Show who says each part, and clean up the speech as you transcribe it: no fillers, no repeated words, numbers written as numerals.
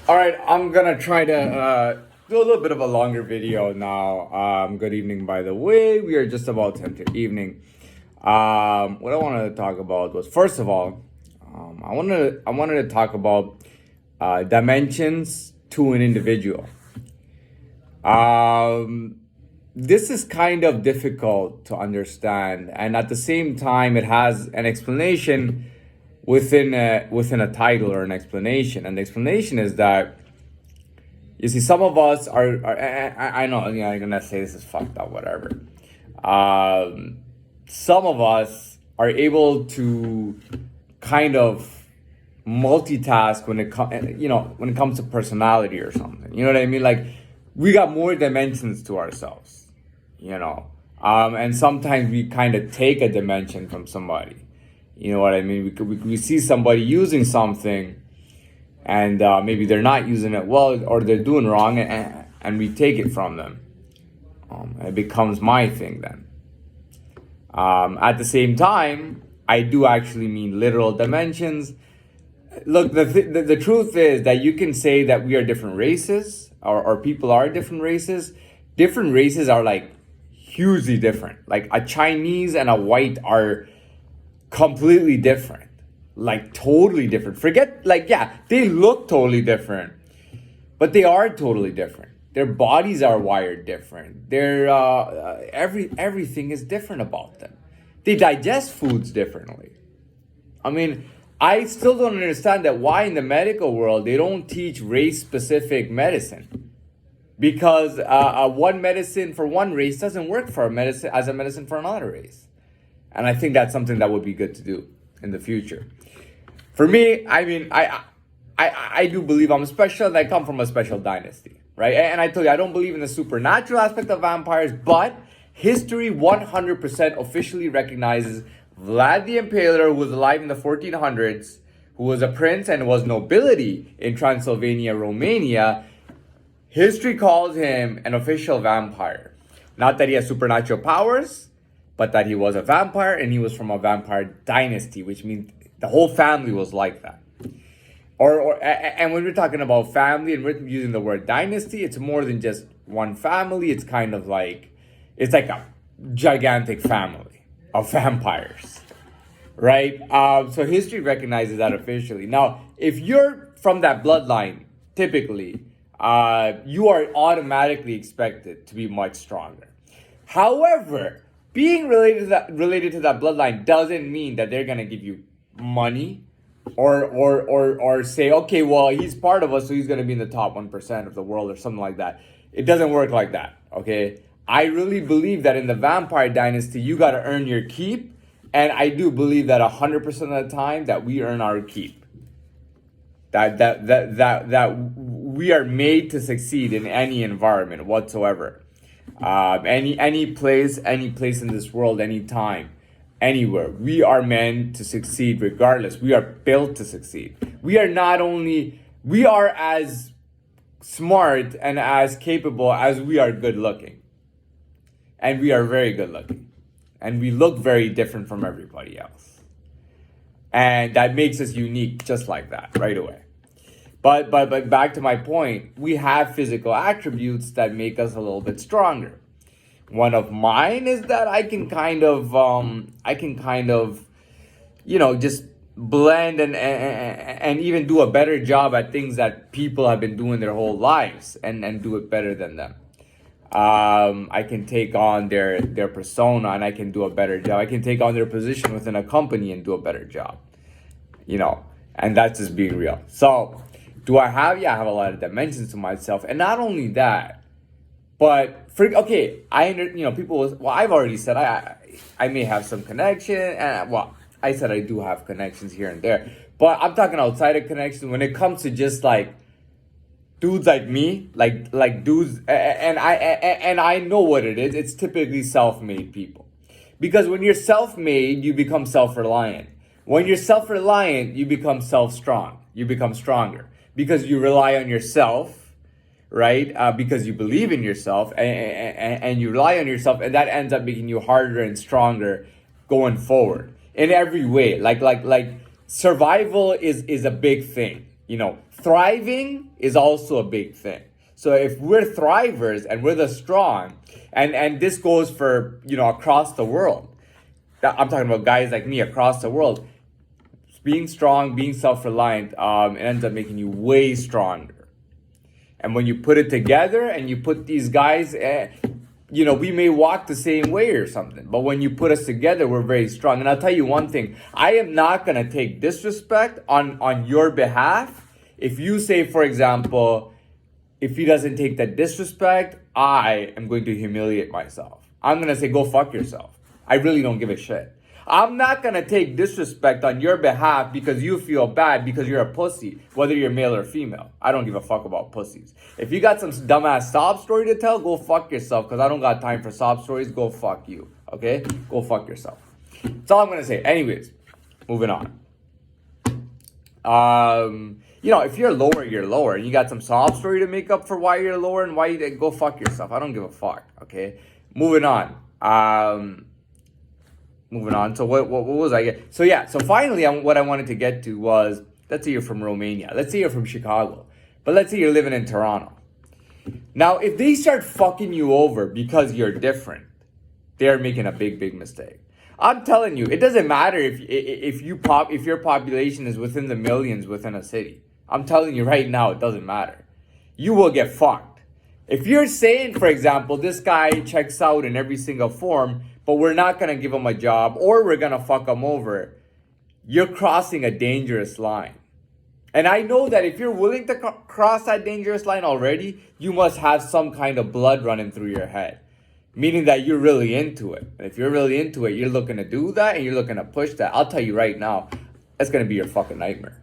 Speaker 1: All right, I'm gonna try to do a little bit of a longer video now. Good evening, by the way. We are just about to enter evening. What I wanted to talk about was, first of all, I wanted to talk about dimensions to an individual. Um, this is kind of difficult to understand, and at the same time, it has an explanation within a title or an explanation. And the explanation is that you see, some of us are I know, yeah, I'm gonna say this is fucked up, whatever. Um, some of us are able to kind of multitask when it comes to personality or something. You know what I mean? Like, we got more dimensions to ourselves, you know. And sometimes we kind of take a dimension from somebody. You know what I mean? We see somebody using something, and maybe they're not using it well, or they're doing wrong, and we take it from them. It becomes my thing then. At the same time, I do actually mean literal dimensions. Look, the truth is that you can say that we are different races, or people are different races. Different races are like hugely different. Like a Chinese and a white are completely different, like totally different. Forget, like, yeah, they look totally different, but they are totally different. Their bodies are wired different. Their everything is different about them. They digest foods differently. I mean, I still don't understand that why in the medical world they don't teach race specific medicine, because one medicine for one race doesn't work for a medicine as a medicine for another race. And I think that's something that would be good to do in the future. For me, I mean, I do believe I'm special, and I come from a special dynasty, right? And I told you, I don't believe in the supernatural aspect of vampires, but history 100% officially recognizes Vlad the Impaler, who was alive in the 1400s, who was a prince and was nobility in Transylvania, Romania. History calls him an official vampire. Not that he has supernatural powers, but that he was a vampire, and he was from a vampire dynasty, which means the whole family was like that. And when we're talking about family and we're using the word dynasty, it's more than just one family. It's kind of like, it's like a gigantic family of vampires, right? So history recognizes that officially. Now, if you're from that bloodline, typically, you are automatically expected to be much stronger. However, being related to that bloodline doesn't mean that they're gonna give you money, or say, okay, well, he's part of us, so he's gonna be in the top 1% of the world or something like that. It doesn't work like that. Okay, I really believe that in the vampire dynasty, you gotta earn your keep, and I do believe that 100% of the time that we earn our keep. That we are made to succeed in any environment whatsoever. Any place in this world, anytime, anywhere, we are meant to succeed regardless. We are built to succeed. We are as smart and as capable as we are good looking. And we are very good looking. And we look very different from everybody else. And that makes us unique just like that, right away. But back to my point, we have physical attributes that make us a little bit stronger. One of mine is that I can kind of, just blend and even do a better job at things that people have been doing their whole lives, and do it better than them. I can take on their persona, and I can do a better job. I can take on their position within a company and do a better job, and that's just being real. So, do I have? Yeah, I have a lot of dimensions to myself, and not only that, but people will, well, I've already said I may have some connection, and well, I said I do have connections here and there, but I'm talking outside of connections when it comes to just like dudes like me, like dudes, and I know what it is. It's typically self-made people, because when you're self-made, you become self-reliant. When you're self-reliant, you become self-strong. You become stronger because you rely on yourself, right? Because you believe in yourself, and you rely on yourself, and that ends up making you harder and stronger going forward in every way. Like survival is a big thing. thriving is also a big thing. So if we're thrivers and we're the strong, and this goes for, across the world. I'm talking about guys like me across the world. Being strong, being self-reliant, it ends up making you way stronger. And when you put it together and you put these guys, we may walk the same way or something, but when you put us together, we're very strong. And I'll tell you one thing, I am not going to take disrespect on your behalf. If you say, for example, if he doesn't take that disrespect, I am going to humiliate myself. I'm going to say, go fuck yourself. I really don't give a shit. I'm not going to take disrespect on your behalf because you feel bad because you're a pussy, whether you're male or female. I don't give a fuck about pussies. If you got some dumbass sob story to tell, go fuck yourself, because I don't got time for sob stories. Go fuck you, okay? Go fuck yourself. That's all I'm going to say. Anyways, moving on. If you're lower, you're lower. And you got some sob story to make up for why you're lower and why you go fuck yourself. I don't give a fuck, okay? Moving on. So what was I? So finally, what I wanted to get to was, let's say you're from Romania. Let's say you're from Chicago. But let's say you're living in Toronto. Now, if they start fucking you over because you're different, they're making a big, big mistake. I'm telling you, it doesn't matter if your population is within the millions within a city. I'm telling you right now, it doesn't matter. You will get fucked. If you're saying, for example, this guy checks out in every single form, but we're not going to give him a job or we're going to fuck him over, you're crossing a dangerous line. And I know that if you're willing to cross that dangerous line already, you must have some kind of blood running through your head. Meaning that you're really into it. And if you're really into it, you're looking to do that and you're looking to push that. I'll tell you right now, that's going to be your fucking nightmare.